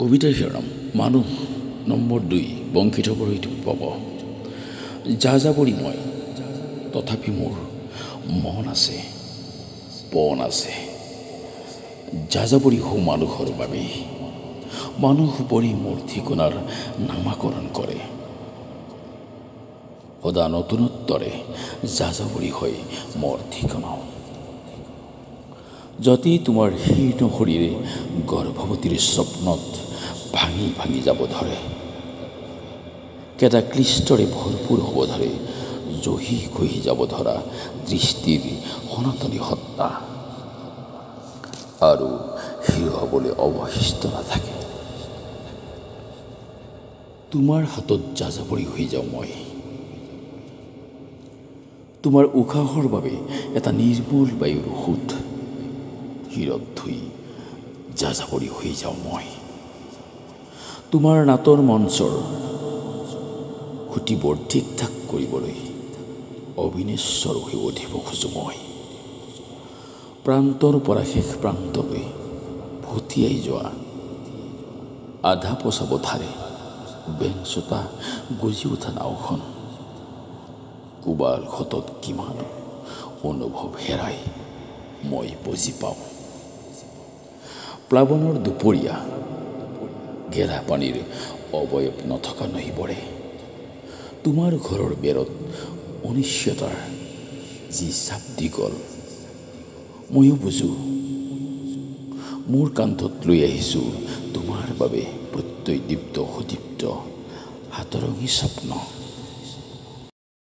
কবিতাৰ শিৰোনাম মানুহ নম্বৰ 2 বংকিত বৰৈত পাব। যাযাবৰী মই তথাপি মোৰ মন আছে পণ আছে। যাযাবৰী হওঁ মানুহৰ বাবে, মানুহ পৰি মোৰ ঠিকনাৰ নামাকৰণ কৰে। সদা নতুনত্বৰে যাযাবৰী হৈ মোৰ ঠিকনাও। যদি তোমাৰ শীৰ্ণ শৰীৰে গৰ্ভৱতীৰ স্বপ্নত ভাঙি ভাঙি যাব ধৰে, কেইটা ক্লিষ্টৰে ভৰপূৰ হ'ব ধৰে, জহি খহি যাব ধৰা দৃষ্টিৰ সনাতনী সত্তা, আৰু হিৰ হ'বলৈ অৱশিষ্ট নাথাকে, তোমাৰ হাতত যাযাবৰী হৈ যাওঁ মই। তোমাৰ উশাহৰ বাবে এটা নিৰ্মল বায়ুৰ সোঁত হিৰত ধুই যাযাবৰী হৈ যাওঁ মই। তোমাৰ নাটৰ মঞ্চৰ খুঁটিবোৰ ঠিক ঠাক কৰিবলৈ অবিনেশ্বৰ হৈ উঠিব খোজোঁ মই। প্ৰান্তৰ পৰা শেষ প্ৰান্তলৈ ভটিয়াই যোৱা আধা পচা বঠাৰে বেংচোতা গজি উঠা নাওখন কোবাল খতত কিমান অনুভৱ হেৰাই মই বুজি পাওঁ। প্লাৱনৰ দুপৰীয়া গেলা পানীৰ অৱয়ব নথকা নহিবৰে, তোমাৰ ঘৰৰ বেৰত অনিশ্চয়তাৰ যি চাপ দি গ'ল, ময়ো বুজো। মোৰ কান্ধত লৈ আহিছোঁ তোমাৰ বাবে প্ৰত্যয় দীপ্ত সুদীপ্ত হাতৰঙী স্বপ্ন।